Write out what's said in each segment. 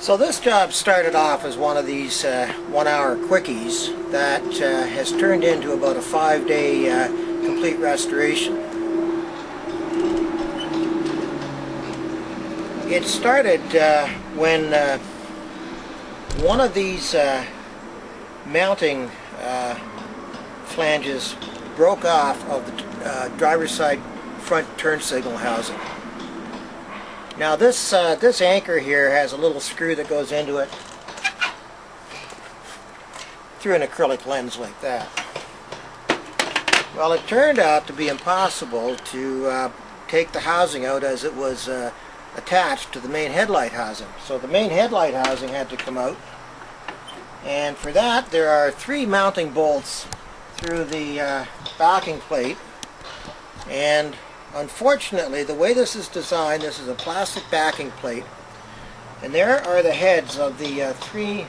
So this job started off as one of these 1-hour quickies that has turned into about a 5-day complete restoration. It started when one of these mounting flanges broke off of the driver's side front turn signal housing. Now this anchor here has a little screw that goes into it through an acrylic lens like that. Well, it turned out to be impossible to take the housing out as it was attached to the main headlight housing. So the main headlight housing had to come out, and for that there are 3 mounting bolts through the backing plate, and unfortunately, the way this is designed, this is a plastic backing plate, and there are the heads of the 3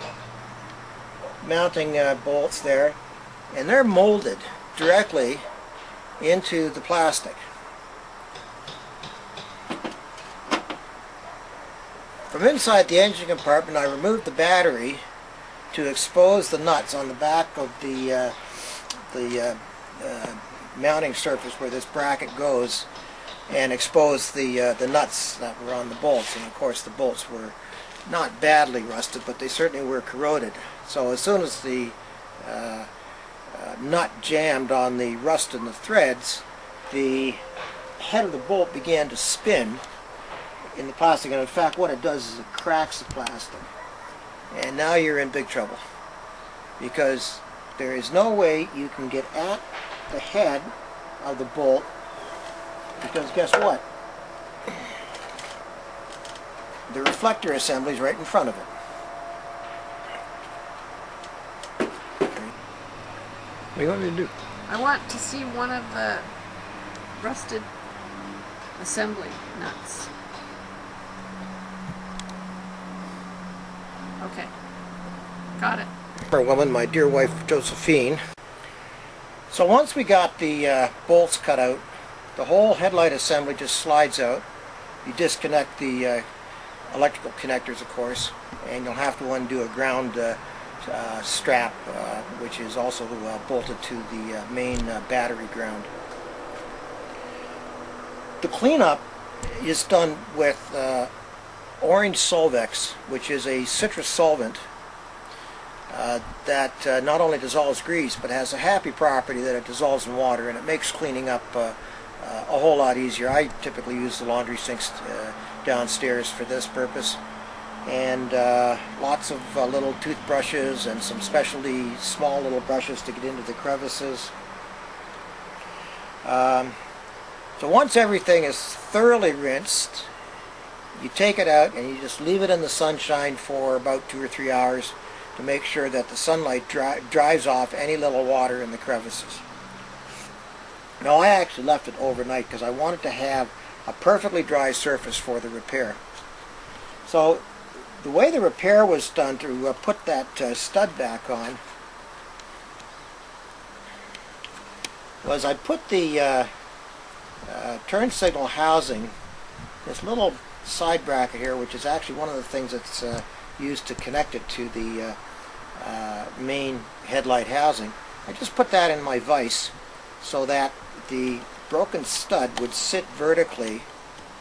mounting bolts there, and they're molded directly into the plastic. From inside the engine compartment, I removed the battery to expose the nuts on the back of the mounting surface where this bracket goes, and expose the nuts that were on the bolts. And of course the bolts were not badly rusted, but they certainly were corroded. So as soon as the nut jammed on the rust in the threads, the head of the bolt began to spin in the plastic, and in fact what it does is it cracks the plastic. And now you're in big trouble, because there is no way you can get at the head of the bolt, because guess what? The reflector assembly is right in front of it. What do you want me to do? I want to see one of the rusted assembly nuts. Okay, got it. For a woman, my dear wife Josephine. So once we got the bolts cut out, the whole headlight assembly just slides out. You disconnect the electrical connectors, of course, and you'll have to undo a ground strap, which is also bolted to the main battery ground. The cleanup is done with orange Solvex, which is a citrus solvent that not only dissolves grease, but has a happy property that it dissolves in water, and it makes cleaning up a whole lot easier. I typically use the laundry sinks downstairs for this purpose, and lots of little toothbrushes and some specialty small little brushes to get into the crevices. So once everything is thoroughly rinsed, you take it out and you just leave it in the sunshine for about 2 or 3 hours to make sure that the sunlight dries off any little water in the crevices. Now, I actually left it overnight because I wanted to have a perfectly dry surface for the repair. So the way the repair was done to put that stud back on was I put the turn signal housing, this little side bracket here, which is actually one of the things that's used to connect it to the main headlight housing. I just put that in my vise so that the broken stud would sit vertically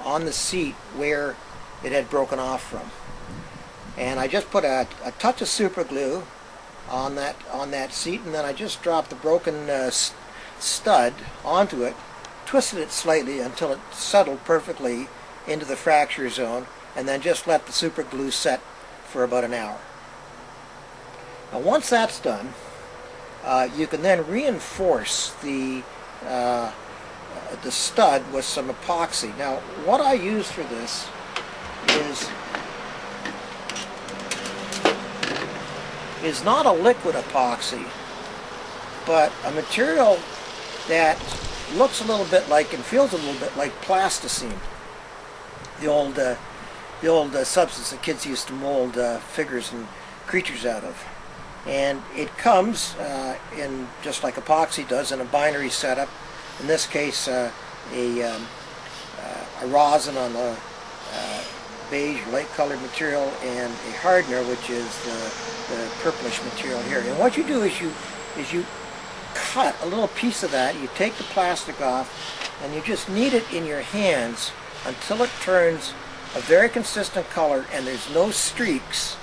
on the seat where it had broken off from. And I just put a touch of super glue on that seat, and then I just dropped the broken stud onto it, twisted it slightly until it settled perfectly into the fracture zone, and then just let the super glue set for about an hour. Now once that's done, you can then reinforce the stud with some epoxy. Now what I use for this is not a liquid epoxy, but a material that looks a little bit like and feels a little bit like plasticine, the old substance that kids used to mold figures and creatures out of. And it comes in, just like epoxy does, in a binary setup. In this case, a rosin on the beige, light colored material, and a hardener, which is the purplish material here. And what you do is you cut a little piece of that, you take the plastic off, and you just knead it in your hands until it turns a very consistent color and there's no streaks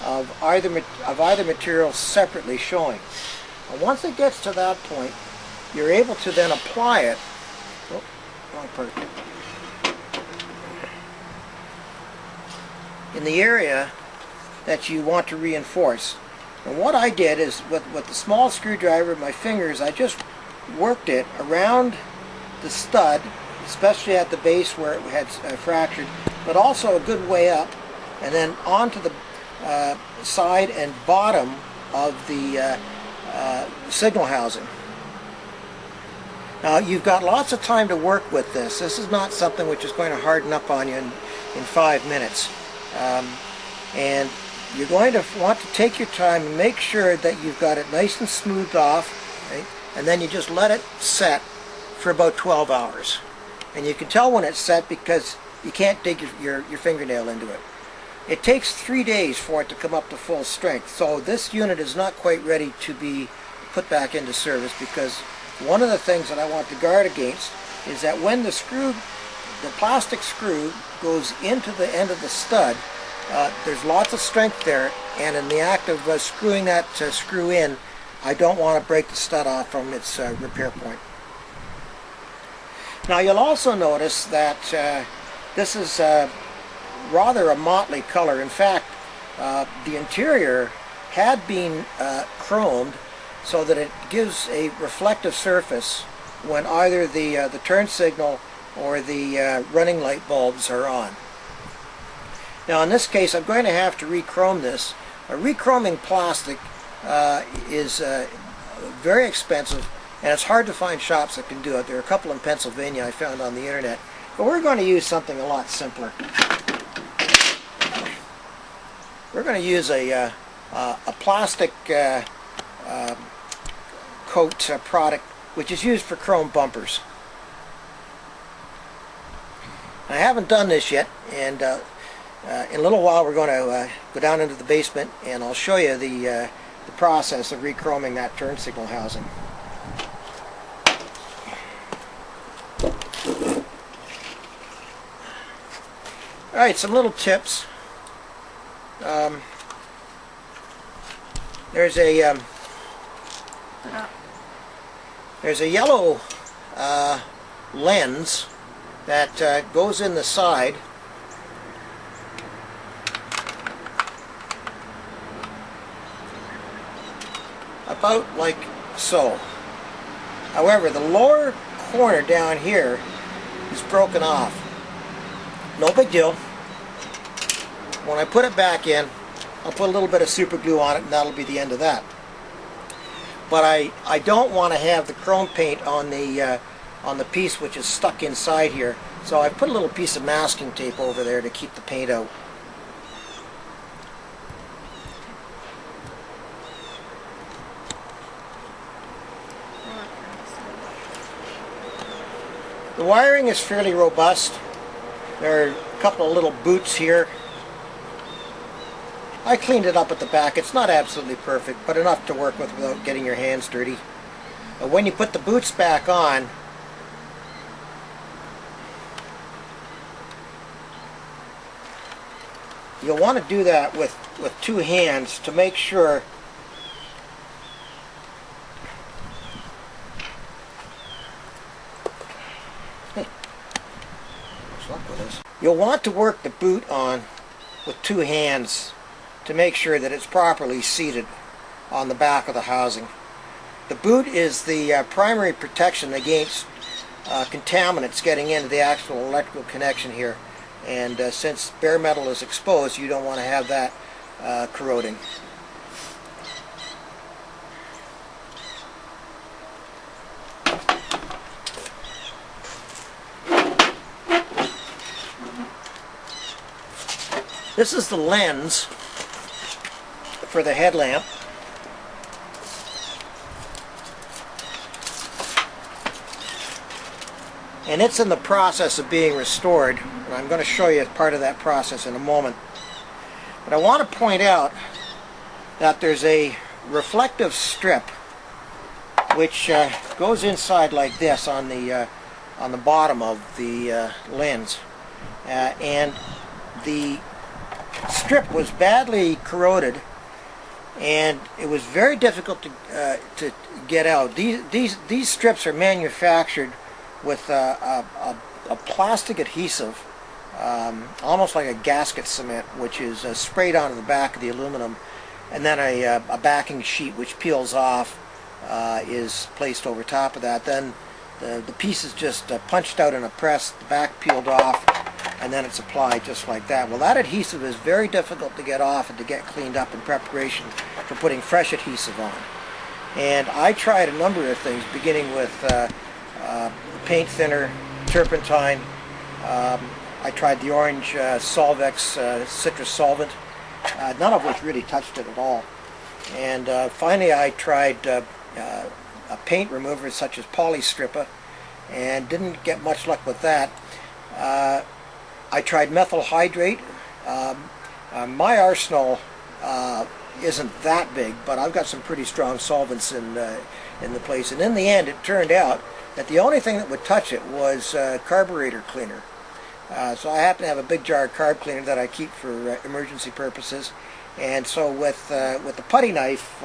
of either material separately showing. And once it gets to that point, you're able to then apply it. Oh, wrong part. In the area that you want to reinforce. And what I did is with the small screwdriver, my fingers, I just worked it around the stud, especially at the base where it had fractured, but also a good way up, and then onto the side and bottom of the signal housing. Now you've got lots of time to work with this. This is not something which is going to harden up on you in 5 minutes. And you're going to want to take your time and make sure that you've got it nice and smoothed off, right? And then you just let it set for about 12 hours. And you can tell when it's set because you can't dig your fingernail into it. It takes 3 days for it to come up to full strength. So this unit is not quite ready to be put back into service, because one of the things that I want to guard against is that when the plastic screw goes into the end of the stud, there's lots of strength there, and in the act of screwing that screw in, I don't want to break the stud off from its repair point. Now you'll also notice that this is rather a motley color. In fact, the interior had been chromed so that it gives a reflective surface when either the turn signal or the running light bulbs are on. Now in this case I'm going to have to re-chrome this. Re-chroming plastic is very expensive, and it's hard to find shops that can do it. There are a couple in Pennsylvania I found on the internet, but we're going to use something a lot simpler. We're going to use a plastic coat product which is used for chrome bumpers. I haven't done this yet, and in a little while we're going to go down into the basement and I'll show you the process of re-chroming that turn signal housing. Alright, some little tips. There's a yellow lens that goes in the side. About like so. However, the lower corner down here is broken off. No big deal. When I put it back in, I'll put a little bit of super glue on it, and that'll be the end of that. But I don't want to have the chrome paint on the piece which is stuck inside here, so I put a little piece of masking tape over there to keep the paint out. The wiring is fairly robust. There are a couple of little boots here. I cleaned it up at the back. It's not absolutely perfect, but enough to work with without getting your hands dirty. But when you put the boots back on, you'll want to do that with two hands to make sure you'll want to work the boot on with two hands to make sure that it's properly seated on the back of the housing. The boot is the primary protection against contaminants getting into the actual electrical connection here, and since bare metal is exposed, you don't want to have that corroding. This is the lens for the headlamp. And it's in the process of being restored. and I'm going to show you part of that process in a moment. But I want to point out that there's a reflective strip which goes inside like this on the bottom of the lens, and the strip was badly corroded, and it was very difficult to get out. These strips are manufactured with a plastic adhesive, almost like a gasket cement, which is sprayed onto the back of the aluminum, and then a backing sheet which peels off is placed over top of that. Then the piece is just punched out in a press, the back peeled off, and then it's applied just like that. Well, that adhesive is very difficult to get off and to get cleaned up in preparation for putting fresh adhesive on. And I tried a number of things, beginning with paint thinner, turpentine. I tried the orange Solvex citrus solvent, none of which really touched it at all. And finally I tried a paint remover such as Polystripa, and didn't get much luck with that. I tried methyl hydrate. My arsenal isn't that big, but I've got some pretty strong solvents in the place. And in the end, it turned out that the only thing that would touch it was carburetor cleaner. So I happen to have a big jar of carb cleaner that I keep for emergency purposes. And so with the putty knife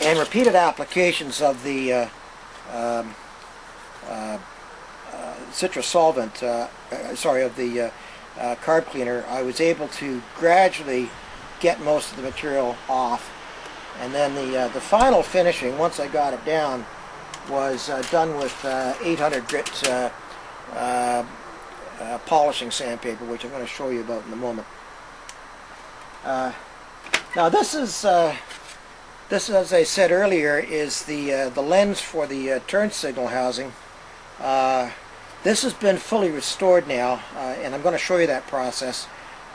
and repeated applications of the citrus solvent, of the carb cleaner, I was able to gradually get most of the material off. And then the final finishing, once I got it down, was done with 800 grit polishing sandpaper, which I'm going to show you about in a moment. Now this is, as I said earlier, is the lens for the turn signal housing. This has been fully restored now, and I'm going to show you that process.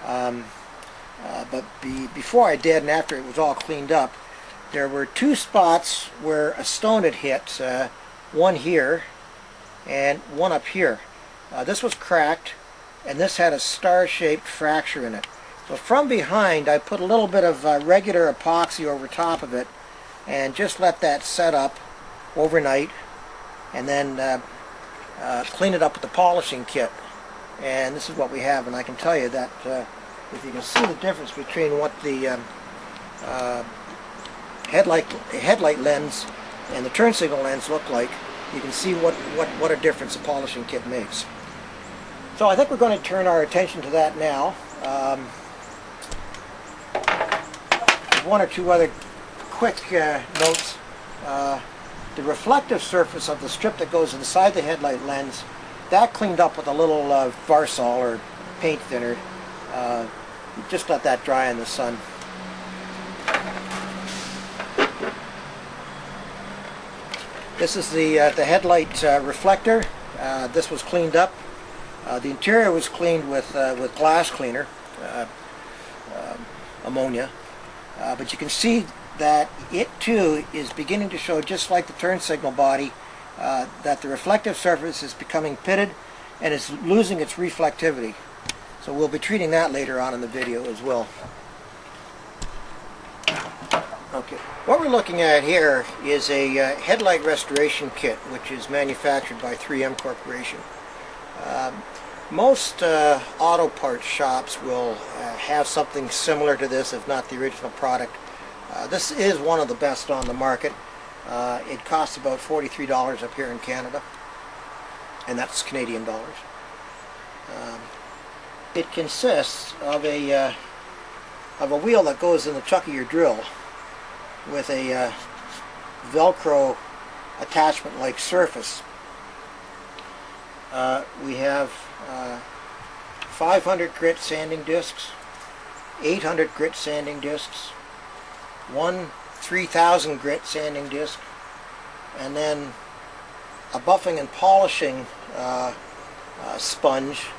But before I did, and after it was all cleaned up, there were two spots where a stone had hit, one here and one up here. This was cracked, and this had a star-shaped fracture in it. So from behind, I put a little bit of regular epoxy over top of it and just let that set up overnight, and then clean it up with the polishing kit. And this is what we have, and I can tell you that if you can see the difference between what the headlight lens and the turn signal lens look like, you can see what a difference the polishing kit makes. So I think we're going to turn our attention to that now. One or two other quick notes. The reflective surface of the strip that goes inside the headlight lens, that cleaned up with a little Varsol or paint thinner. Just let that dry in the sun. This is the headlight reflector. This was cleaned up. The interior was cleaned with glass cleaner, ammonia. But you can see that it too is beginning to show, just like the turn signal body, that the reflective surface is becoming pitted and is losing its reflectivity. So we'll be treating that later on in the video as well. Okay, what we're looking at here is a headlight restoration kit, which is manufactured by 3M Corporation. Most auto parts shops will have something similar to this, if not the original product. This is one of the best on the market. It costs about $43 up here in Canada, and that's Canadian dollars. It consists of a wheel that goes in the chuck of your drill with a Velcro attachment-like surface. We have 500 grit sanding discs, 800 grit sanding discs, one 3000 grit sanding disc, and then a buffing and polishing sponge,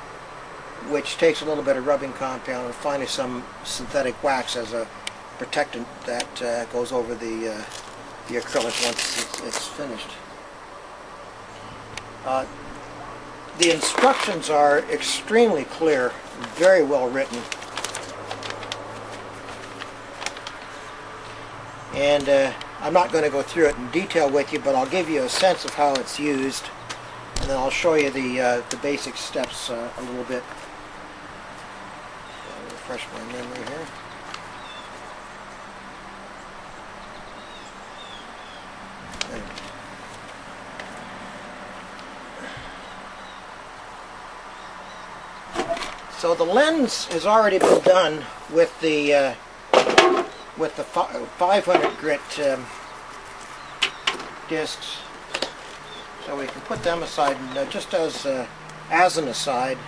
which takes a little bit of rubbing compound and finally some synthetic wax as a protectant that goes over the acrylic once it's finished. The instructions are extremely clear, very well written. And I'm not going to go through it in detail with you, but I'll give you a sense of how it's used, and then I'll show you the basic steps a little bit. I'll refresh my memory here. So the lens has already been done with the 500 grit discs, so we can put them aside. And just as an aside,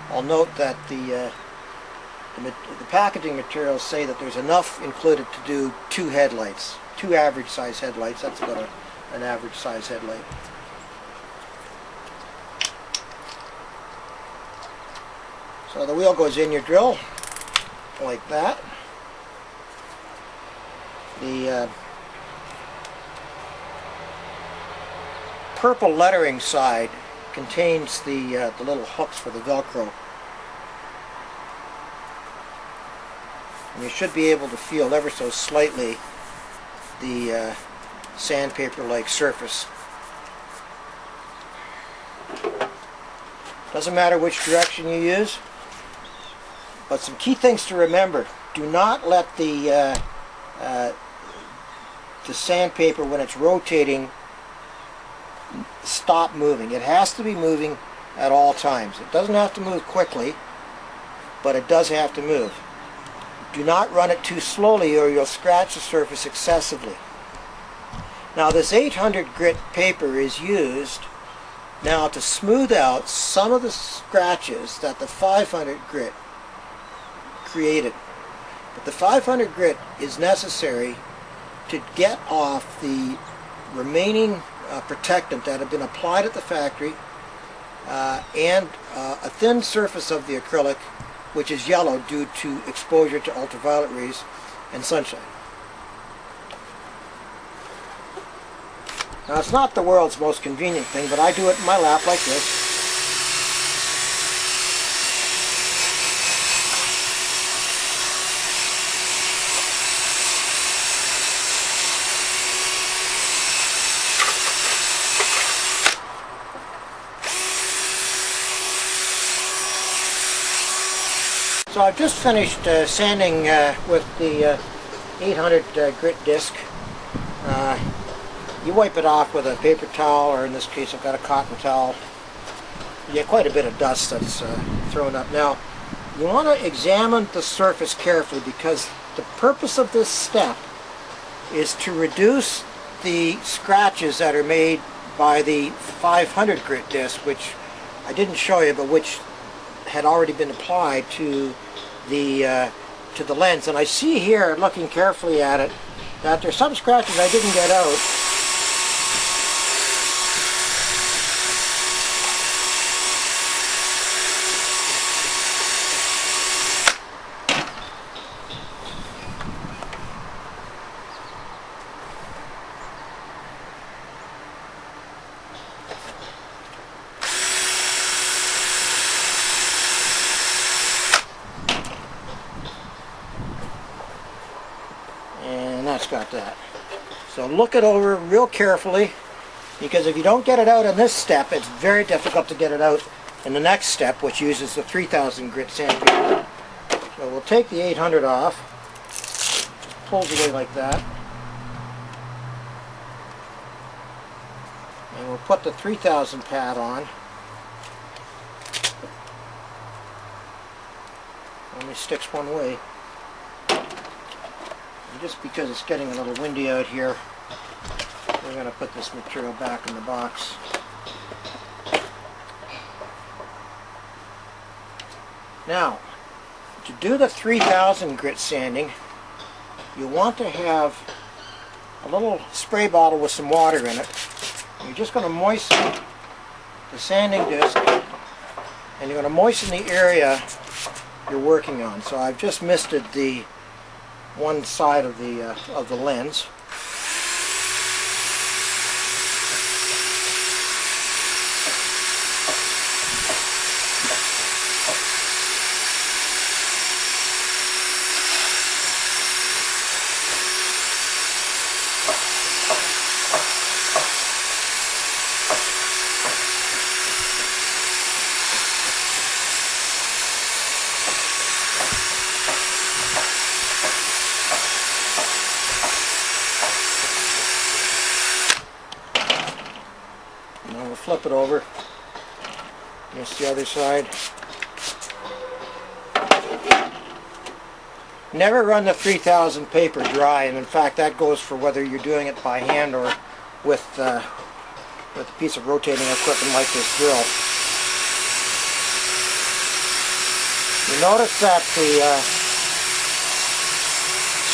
I'll note that the packaging materials say that there's enough included to do 2 headlights, 2 average size headlights. That's about an average size headlight. So the wheel goes in your drill like that. The purple lettering side contains the little hooks for the Velcro. And you should be able to feel ever so slightly the sandpaper-like surface. Doesn't matter which direction you use, but some key things to remember. Do not let the sandpaper, when it's rotating, stop moving. It has to be moving at all times. It doesn't have to move quickly, but it does have to move. Do not run it too slowly or you'll scratch the surface excessively. Now this 800 grit paper is used now to smooth out some of the scratches that the 500 grit created. But the 500 grit is necessary to get off the remaining protectant that had been applied at the factory and a thin surface of the acrylic, which is yellow due to exposure to ultraviolet rays and sunshine. Now it's not the world's most convenient thing, but I do it in my lap like this. So I've just finished sanding with the 800 grit disc. You wipe it off with a paper towel, or in this case I've got a cotton towel. You get quite a bit of dust that's thrown up. Now, you want to examine the surface carefully, because the purpose of this step is to reduce the scratches that are made by the 500 grit disc, which I didn't show you, but which had already been applied to the lens. And I see here, looking carefully at it, that there's some scratches I didn't get out. That's got that. So look it over real carefully, because if you don't get it out in this step, it's very difficult to get it out in the next step, which uses the 3000 grit sandpaper. So we'll take the 800 off. Just pulls away like that. And we'll put the 3000 pad on. Only sticks one way. Just because it's getting a little windy out here, we're going to put this material back in the box. Now, to do the 3000 grit sanding, you want to have a little spray bottle with some water in it. You're just going to moisten the sanding disc, and you're going to moisten the area you're working on. So I've just misted the one side of the lens. flip it over. Here's the other side. Never run the 3000 paper dry, and in fact that goes for whether you're doing it by hand or with a piece of rotating equipment like this drill. You notice that the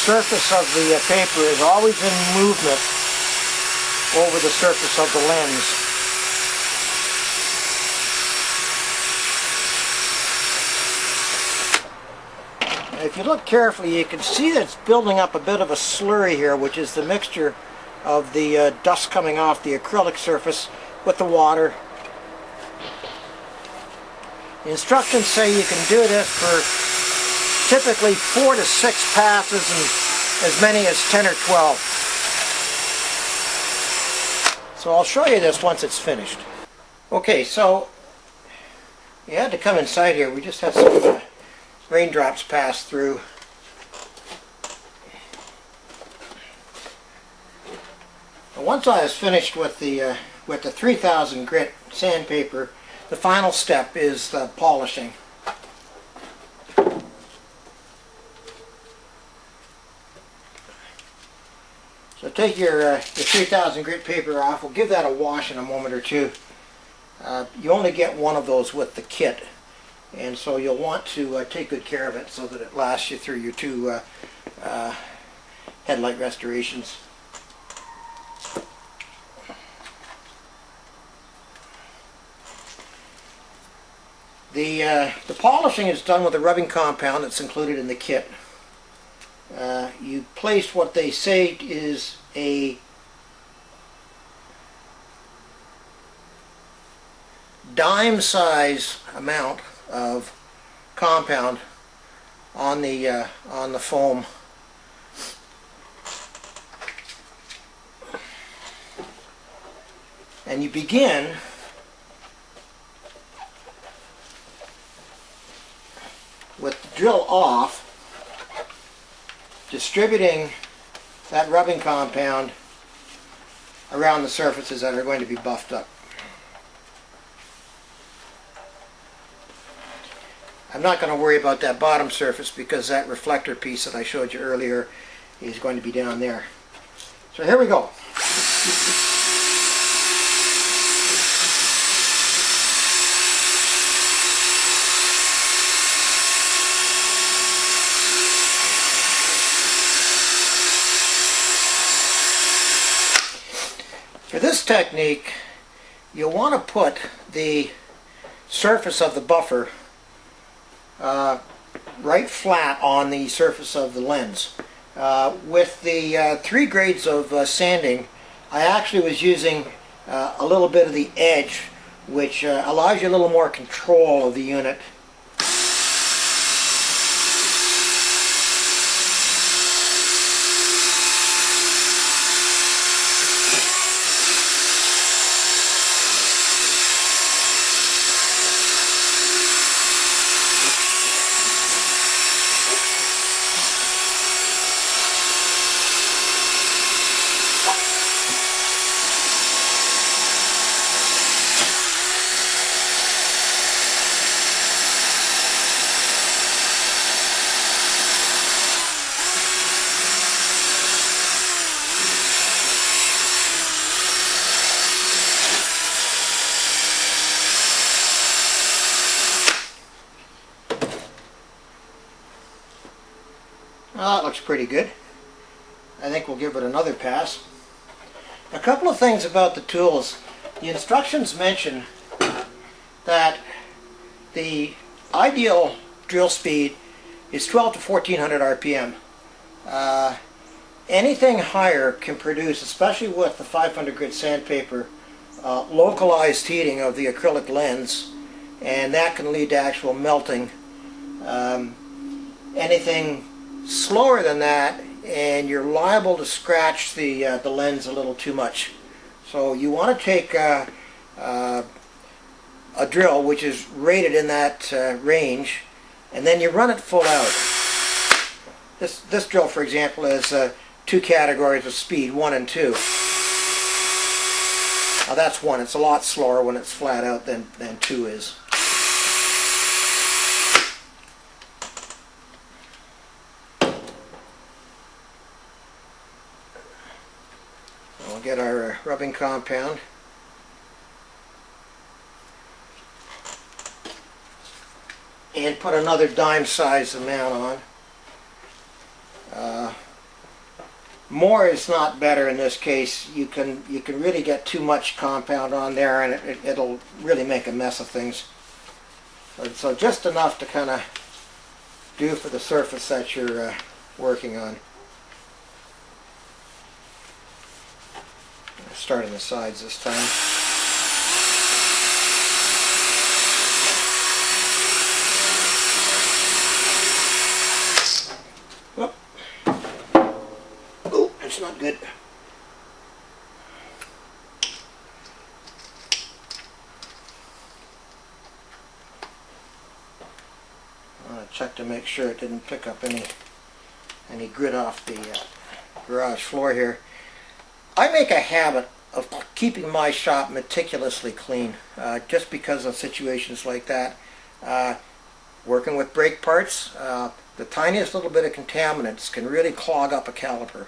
surface of the paper is always in movement over the surface of the lens. If you look carefully, you can see that it's building up a bit of a slurry here, which is the mixture of the dust coming off the acrylic surface with the water. The instructions say you can do this for typically 4 to 6 passes and as many as 10 or 12. So I'll show you this once it's finished. Okay, so you had to come inside here. We just had some raindrops pass through. Once I was finished with the 3000 grit sandpaper, the final step is the polishing. So take your 3000 grit paper off. We'll give that a wash in a moment or two. You only get one of those with the kit, and so you'll want to take good care of it so that it lasts you through your 2 headlight restorations. The polishing is done with a rubbing compound that's included in the kit. You place what they say is a dime size amount of compound on the foam. And you begin with the drill off, distributing that rubbing compound around the surfaces that are going to be buffed up. I'm not going to worry about that bottom surface because that reflector piece that I showed you earlier is going to be down there. So here we go. For this technique, you'll want to put the surface of the buffer right flat on the surface of the lens. With the 3 grades of sanding, I actually was using a little bit of the edge, which allows you a little more control of the unit. Well, that looks pretty good. I think we'll give it another pass. A couple of things about the tools. The instructions mention that the ideal drill speed is 12 to 1400 RPM. Anything higher can produce, especially with the 500 grit sandpaper, localized heating of the acrylic lens, and that can lead to actual melting. Anything slower than that, and you're liable to scratch the lens a little too much. So you want to take a drill which is rated in that range, and then you run it full out. This drill, for example, has 2 categories of speed, 1 and 2. Now that's 1. It's a lot slower when it's flat out than 2 is. We'll get our rubbing compound. And put another dime-sized amount on. More is not better in this case. You can really get too much compound on there, and it'll really make a mess of things. So just enough to kind of do for the surface that you're working on. Start on the sides this time. It's not good. I want to check to make sure it didn't pick up any grit off the garage floor here. I make a habit of keeping my shop meticulously clean, just because of situations like that. Working with brake parts, the tiniest little bit of contaminants can really clog up a caliper.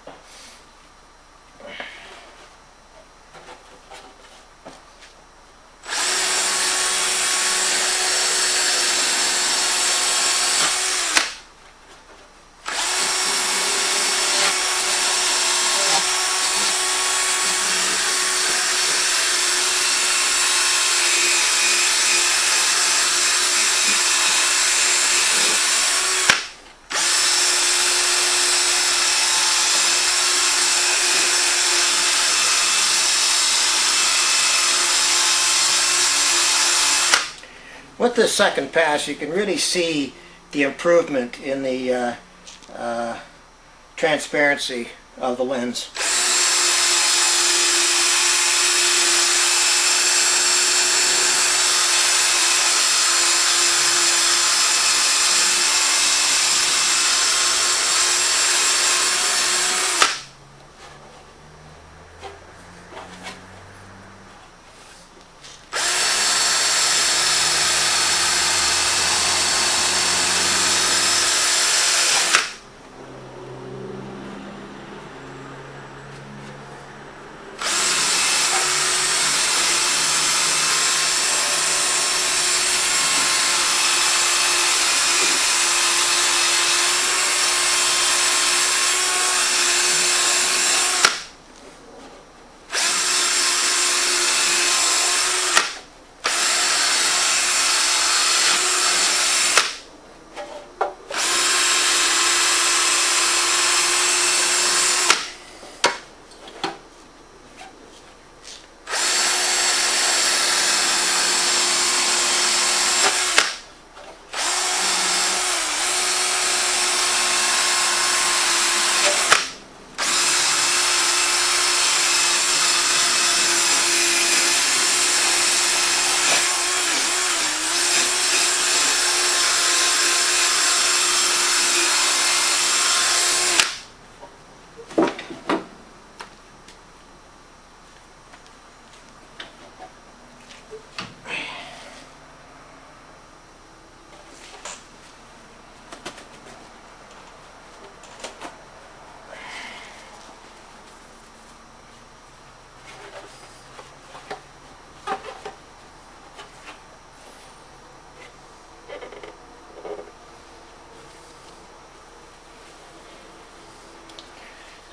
With this second pass, you can really see the improvement in the transparency of the lens.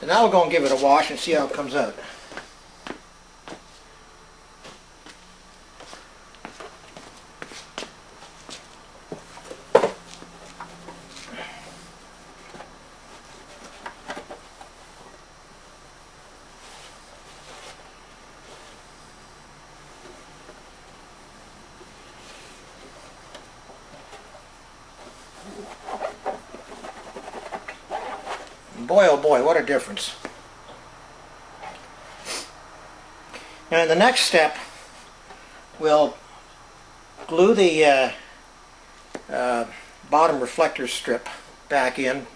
And now we're going to give it a wash and see how it comes out. Boy, oh boy, what a difference. Now in the next step, we'll glue the bottom reflector strip back in,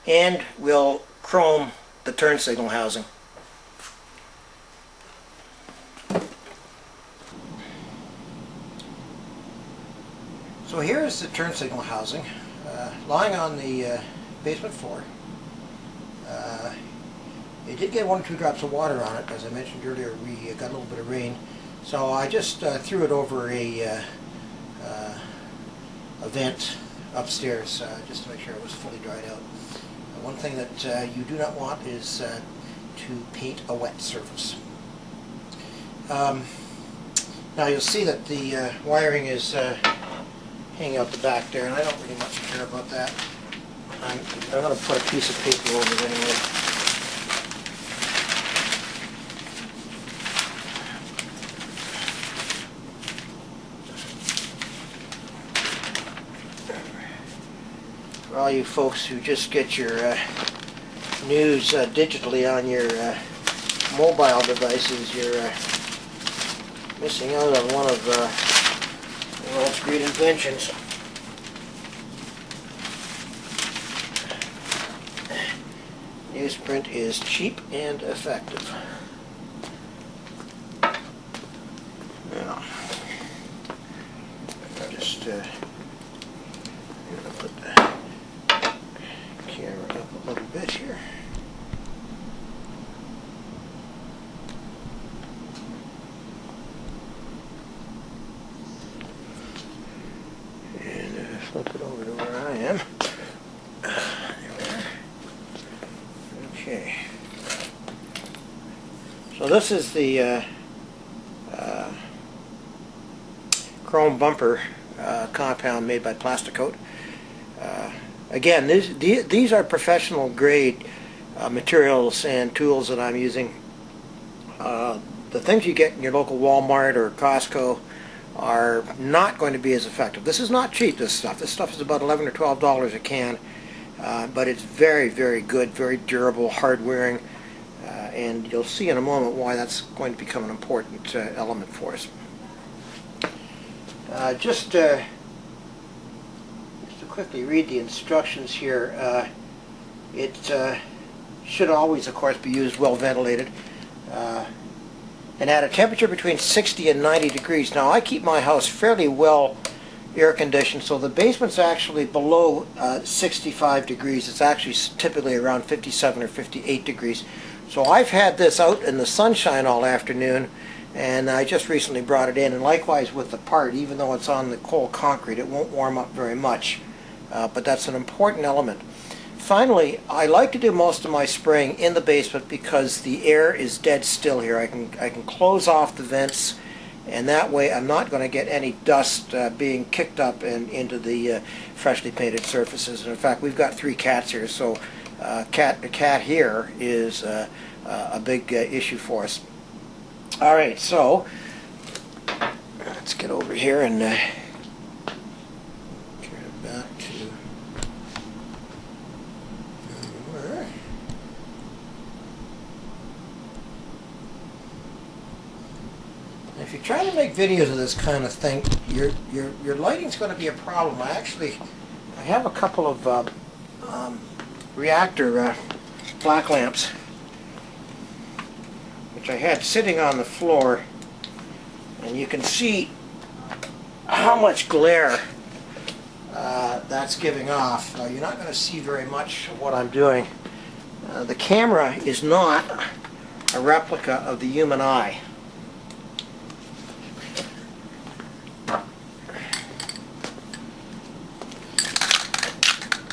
and we'll chrome the turn signal housing. So here is the turn signal housing lying on the basement floor. It did get 1 or 2 drops of water on it. As I mentioned earlier, we got a little bit of rain. So I just threw it over a vent upstairs just to make sure it was fully dried out. One thing that you do not want is to paint a wet surface. Now you'll see that the wiring is hanging out the back there, and I don't really much care about that. I'm going to put a piece of paper over it anyway. For all you folks who just get your news digitally on your mobile devices, you're missing out on one of the world's great inventions. Newsprint is cheap and effective. Now, just I'm going to put the camera up a little bit here. And flip it over to where I am. There we are. Okay. So this is the chrome bumper compound made by Plasticoat. Again, these are professional grade materials and tools that I'm using. The things you get in your local Walmart or Costco are not going to be as effective. This is not cheap, this stuff. This stuff is about $11 or $12 a can, but it's very, very good, very durable, hard wearing, and you'll see in a moment why that's going to become an important element for us. Just to quickly read the instructions here, it should always, of course, be used well ventilated. And at a temperature between 60 and 90 degrees. Now, I keep my house fairly well air conditioned, so the basement's actually below 65 degrees. It's actually typically around 57 or 58 degrees. So I've had this out in the sunshine all afternoon, and I just recently brought it in. And likewise with the part, even though it's on the cold concrete, it won't warm up very much. But that's an important element. Finally, I like to do most of my spraying in the basement because the air is dead still here. I can close off the vents, and that way I'm not going to get any dust being kicked up and into the freshly painted surfaces. And in fact, we've got 3 cats here, so a cat here is a big issue for us. All right, so let's get over here and turn it back to where. If you try to make videos of this kind of thing, your lighting's going to be a problem. I have a couple of reactor black lamps, which I had sitting on the floor, and you can see how much glare that's giving off. You're not going to see very much of what I'm doing. The camera is not a replica of the human eye.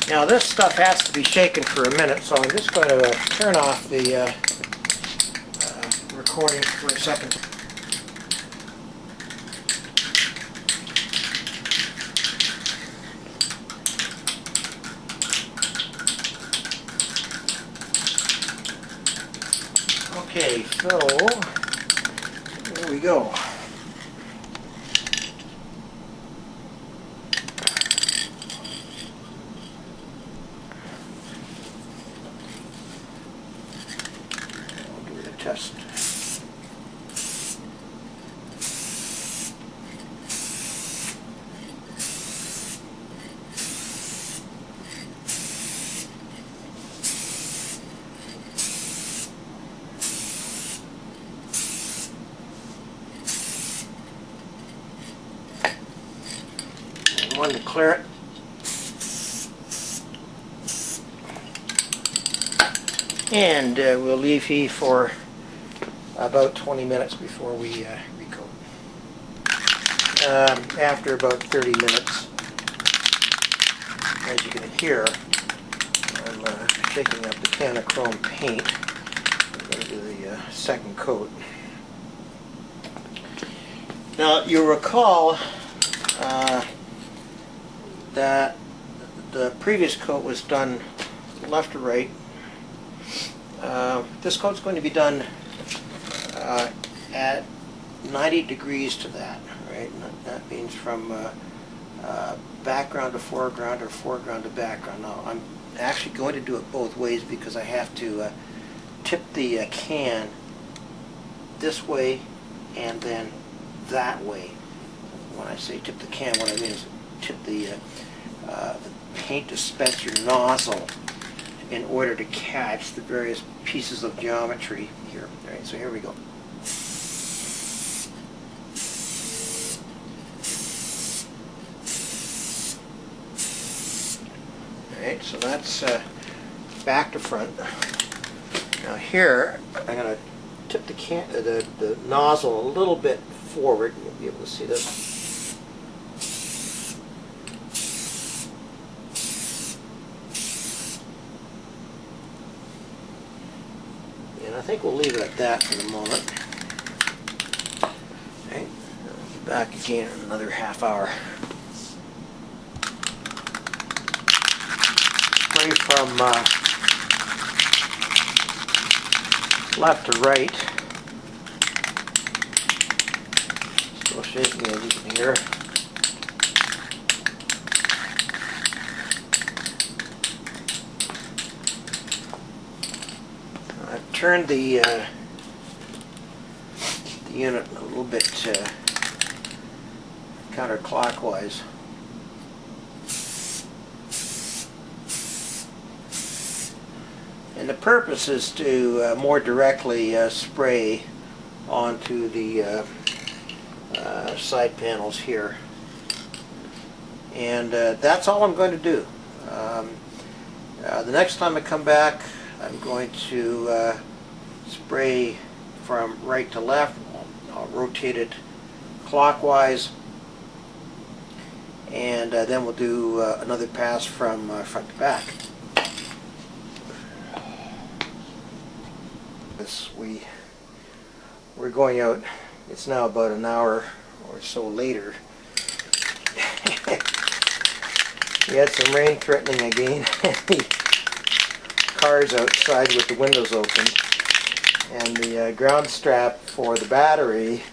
Now this stuff has to be shaken for a minute, so I'm just going to turn off the recording for a second. Okay, so there we go. Test. clear it. And we'll leave here for about 20 minutes before we recoat. After about 30 minutes, as you can hear, I'm shaking up the can of chrome paint. I'm going to do the second coat. Now, you'll recall that the previous coat was done left to right. This coat's going to be done at 90 degrees to that, right? And that means from background to foreground or foreground to background. Now, I'm actually going to do it both ways because I have to tip the can this way and then that way. When I say tip the can, what I mean is tip the paint dispenser nozzle in order to catch the various pieces of geometry here. All right, so here we go. All right, so that's back to front. Now here, I'm going to tip the nozzle a little bit forward. You'll be able to see this. And I think we'll leave it at that for the moment. Okay, I'll be back again in another half hour. Spray from left to right. Still shaking, as you can hear. I've turned the unit a little bit counterclockwise. And the purpose is to more directly spray onto the side panels here. And that's all I'm going to do. The next time I come back, I'm going to spray from right to left. I'll rotate it clockwise, and then we'll do another pass from front to back. We're going out. It's now about an hour or so later. We had some rain threatening again. The car's outside with the windows open, and the ground strap for the battery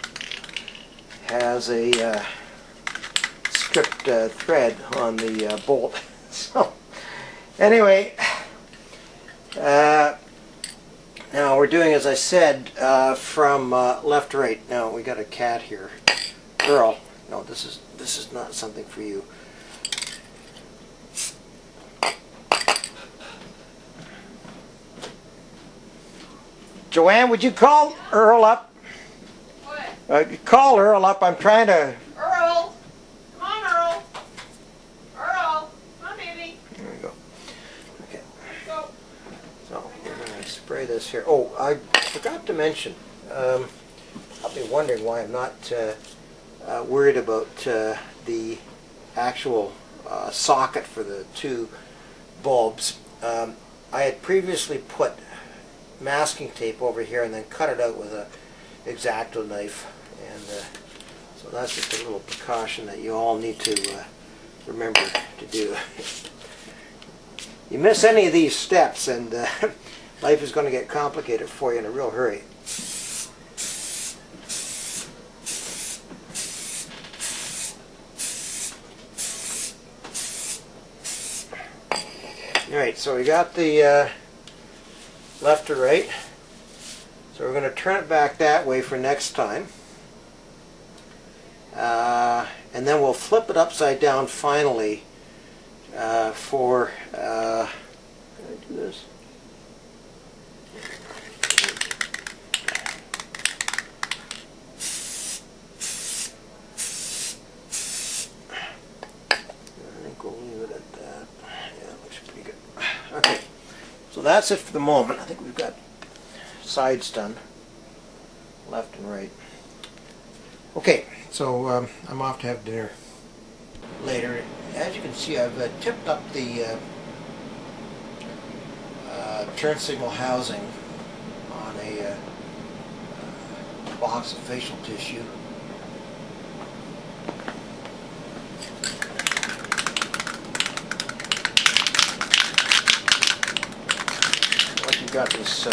has a stripped thread on the bolt. So anyway, now we're doing, as I said, from left to right. Now we got a cat here. Earl, no, this is not something for you. Joanne, would you call Earl up? What? Call Earl up. I'm trying to... Earl! Come on, Earl! Earl! Come on, baby! There we go. Okay. Let's go. So, we're going to spray this here. Oh, I forgot to mention, I'll be wondering why I'm not worried about the actual socket for the two bulbs. I had previously put masking tape over here and then cut it out with a X-Acto knife, and so that's just a little precaution that you all need to remember to do. You miss any of these steps and life is going to get complicated for you in a real hurry. Alright, so we got the left to right. So we're going to turn it back that way for next time. And then we'll flip it upside down finally for, can I do this? that's it for the moment. I think we've got sides done, left and right. Okay, so I'm off to have dinner later. As you can see, I've tipped up the turn signal housing on a box of facial tissue. Once you've got this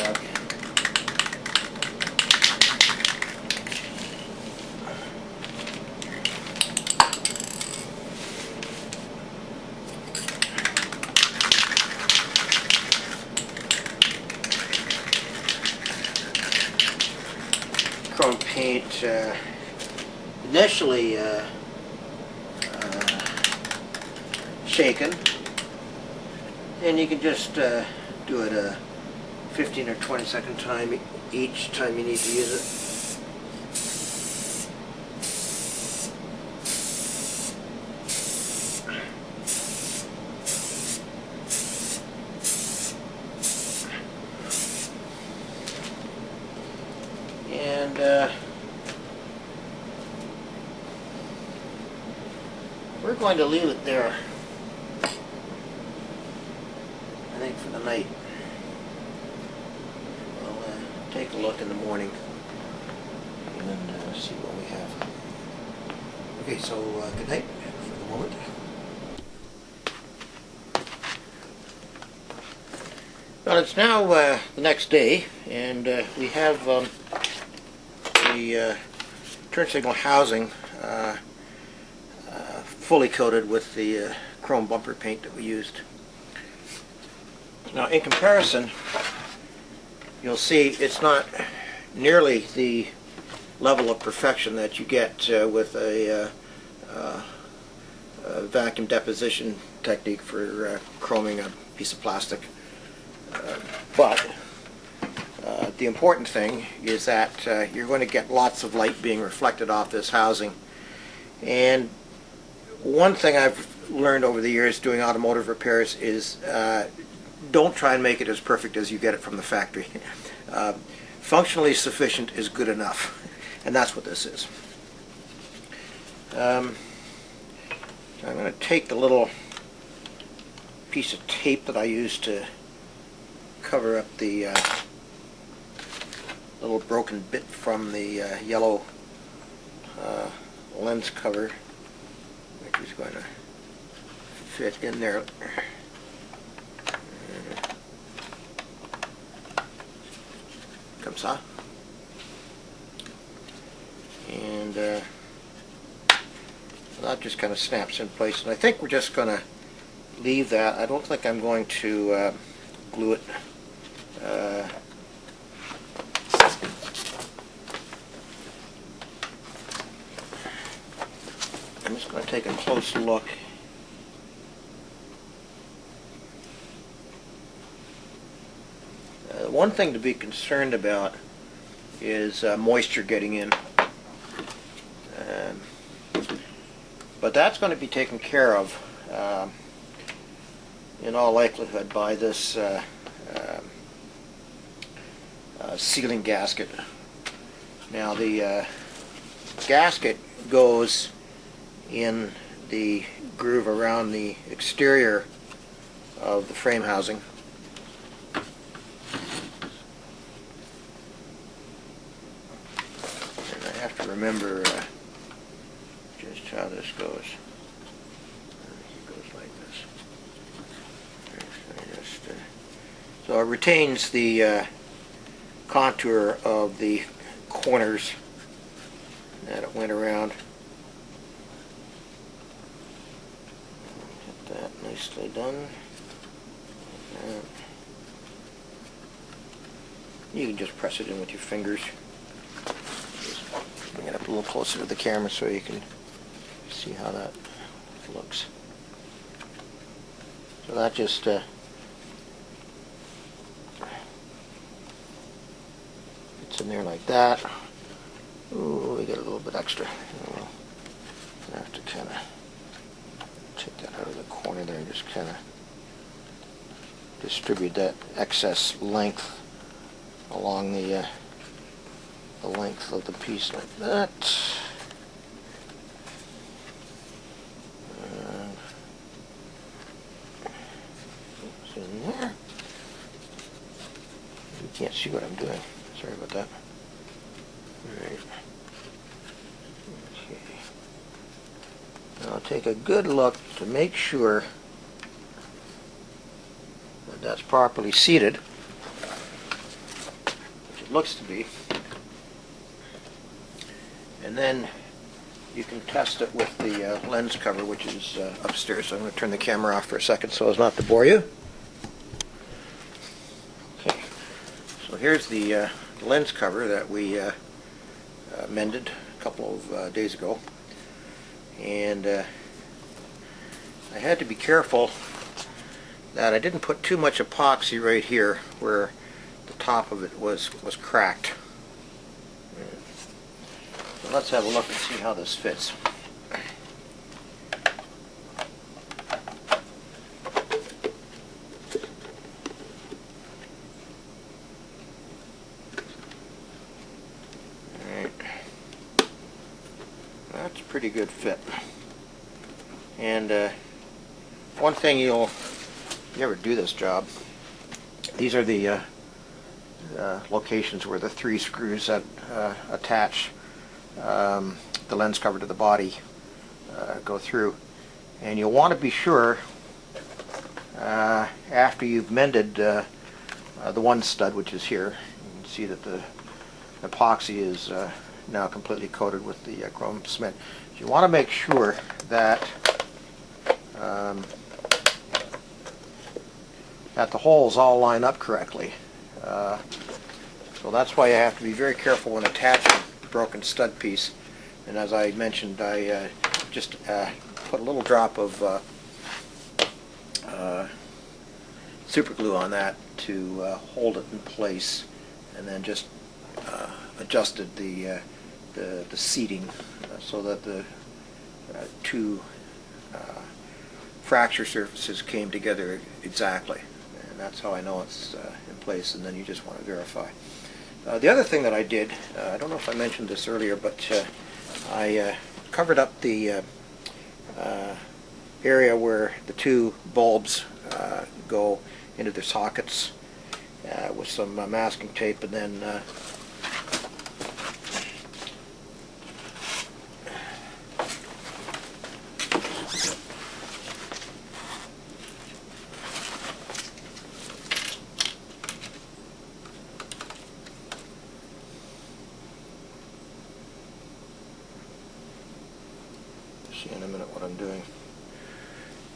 chrome paint initially shaken, and you can just do it a 15 or 20-second time each time you need to use it. And we're going to leave it there, I think, for the night. We'll take a look in the morning and see what we have. Okay, so good night for the moment. Well, it's now the next day, and we have the turn signal housing fully coated with the chrome bumper paint that we used. Now, in comparison, you'll see it's not nearly the level of perfection that you get with a vacuum deposition technique for chroming a piece of plastic. But the important thing is that you're going to get lots of light being reflected off this housing. And one thing I've learned over the years doing automotive repairs is don't try and make it as perfect as you get it from the factory. Functionally sufficient is good enough, and that's what this is. So I'm going to take the little piece of tape that I used to cover up the little broken bit from the yellow lens cover, which is going to fit in there. Comme ça. And that just kind of snaps in place. And I think we're just going to leave that. I don't think I'm going to glue it. I'm just going to take a close look. One thing to be concerned about is moisture getting in. But that's going to be taken care of in all likelihood by this sealing gasket. Now, the gasket goes in the groove around the exterior of the frame housing. And I have to remember just how this goes. It goes like this. So it retains the contour of the corners that it went around. Get that nicely done. Like that. You can just press it in with your fingers. Just bring it up a little closer to the camera so you can see how that looks. So that just it's in there like that. Ooh, we got a little bit extra. We'll have to kind of take that out of the corner there and just kind of distribute that excess length along the length of the piece like that. It's in there. You can't see what I'm doing. Sorry about that. Alright. Okay. Now take a good look to make sure that that's properly seated, which it looks to be. And then you can test it with the lens cover, which is upstairs. So I'm going to turn the camera off for a second so as not to bore you. Okay. So here's the lens cover that we mended a couple of days ago. And I had to be careful that I didn't put too much epoxy right here where the top of it was cracked. So let's have a look and see how this fits. Alright. That's a pretty good fit. And one thing you ever do this job, these are the locations where the 3 screws that attach the lens cover to the body go through, and you'll want to be sure after you've mended the one stud, which is here. You can see that the epoxy is now completely coated with the chrome cement. You want to make sure that that the holes all line up correctly. So that's why you have to be very careful when attaching a broken stud piece. And as I mentioned, I just put a little drop of super glue on that to hold it in place, and then just adjusted the seating so that the two fracture surfaces came together exactly. And that's how I know it's in place, and then you just want to verify. The other thing that I did, I don't know if I mentioned this earlier, but I covered up the area where the 2 bulbs go into their sockets with some masking tape, and then see in a minute what I'm doing.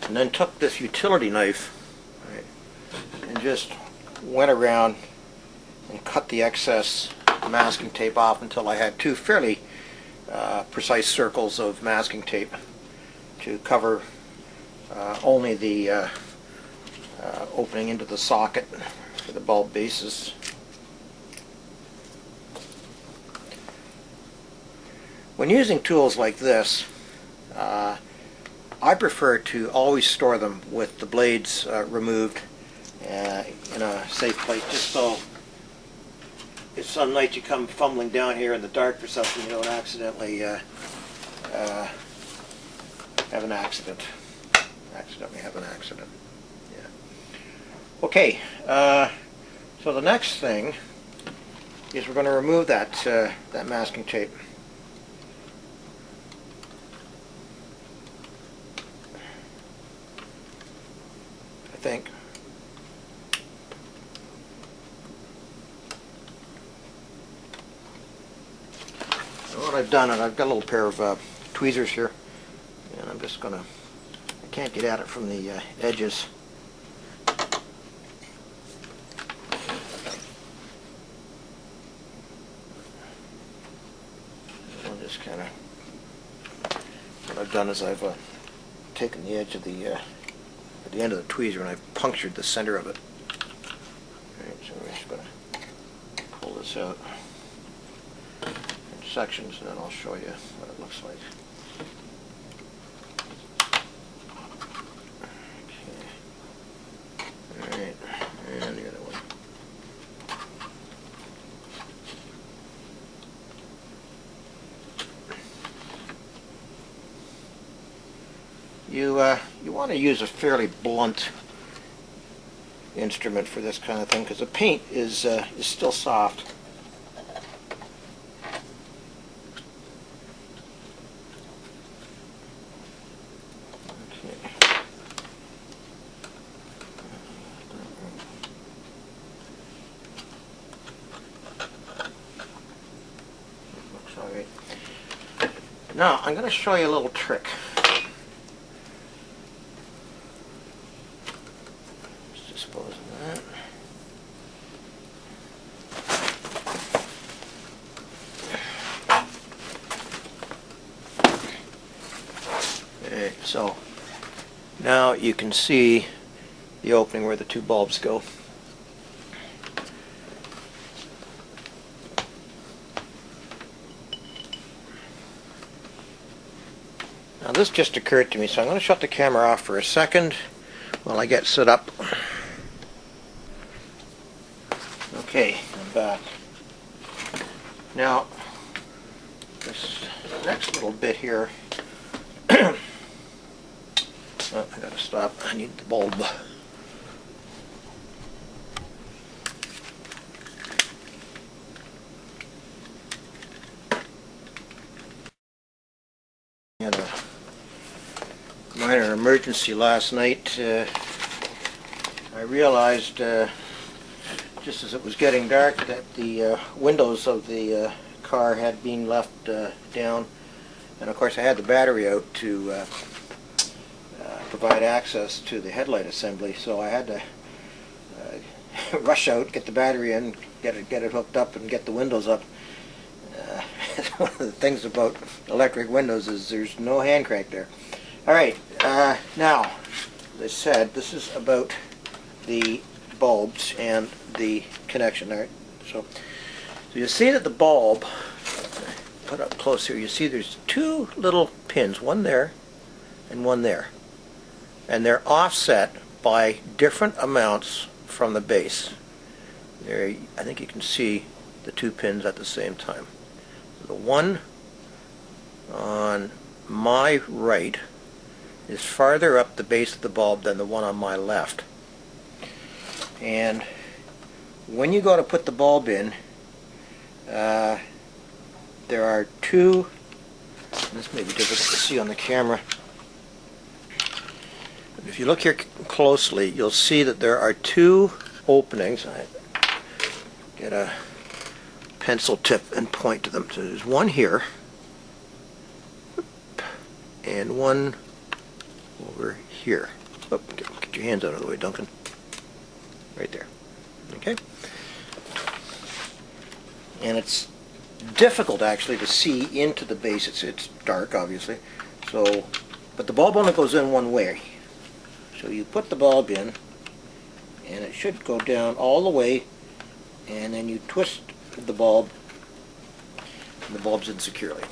And then took this utility knife, right, and just went around and cut the excess masking tape off until I had 2 fairly precise circles of masking tape to cover only the opening into the socket for the bulb bases. When using tools like this, I prefer to always store them with the blades removed in a safe place, just so if some night you come fumbling down here in the dark for something, you don't accidentally have an accident. Yeah. Okay, so the next thing is we're going to remove that that masking tape. I think. So what I've done, and I've got a little pair of tweezers here, and I'm just gonna, I can't get at it from the edges. I'll just kind of, what I've done is I've taken the edge of the end of the tweezer and I've punctured the center of it. Alright, so we're just going to pull this out in sections, and then I'll show you what it looks like. Okay. Alright. you want to use a fairly blunt instrument for this kind of thing because the paint is still soft. Now, I'm going to show you a little trick. Just dispose of that. Okay, so now you can see the opening where the two bulbs go. Now this just occurred to me, so I'm going to shut the camera off for a second while I get set up. Okay, I'm back. Now, this next little bit here, oh, I gotta stop, I need the bulb. Minor emergency last night. I realized just as it was getting dark that the windows of the car had been left down, and of course I had the battery out to provide access to the headlight assembly, so I had to rush out, get the battery in, get it hooked up and get the windows up. One of the things about electric windows is there's no hand crank there. Alright, now, as I said, this is about the bulbs and the connection. Alright, so you see that the bulb, put up close here, you see there's two little pins, one there and one there. And they're offset by different amounts from the base. There, I think you can see the two pins at the same time. The one on my right is farther up the base of the bulb than the one on my left. And when you go to put the bulb in, there are two, this may be difficult to see on the camera, if you look here closely, you'll see that there are two openings. I get a pencil tip and point to them. So there's one here and one over here. Oh, get your hands out of the way, Duncan. Right there. Okay? And it's difficult actually to see into the base. It's dark, obviously. So, but the bulb only goes in one way. So you put the bulb in, and it should go down all the way, and then you twist the bulb, and the bulb's in securely.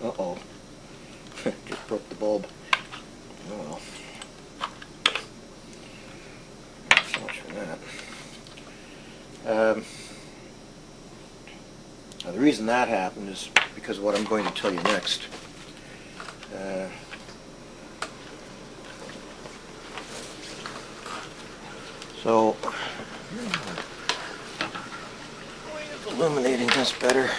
Uh-oh. Just broke the bulb. Oh well. So much for that. Now the reason that happened is because of what I'm going to tell you next. So, illuminating this better.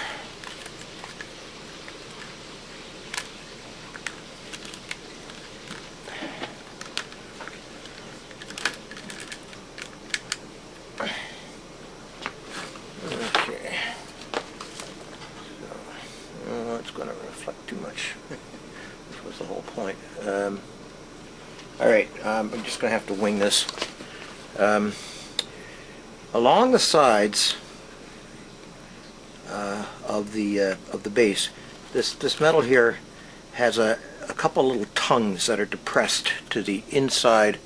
Going to reflect too much. This was the whole point. Alright, I'm just going to have to wing this. Along the sides of the base, this metal here has a couple little tongues that are depressed to the inside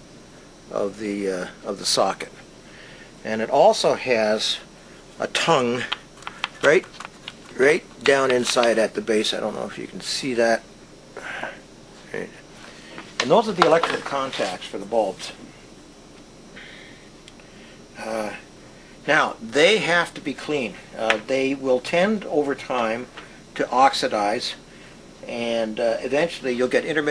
of the socket, and it also has a tongue right down inside at the base. I don't know if you can see that. Right. And those are the electrical contacts for the bulbs. Now, they have to be clean. They will tend over time to oxidize, and eventually you'll get intermittent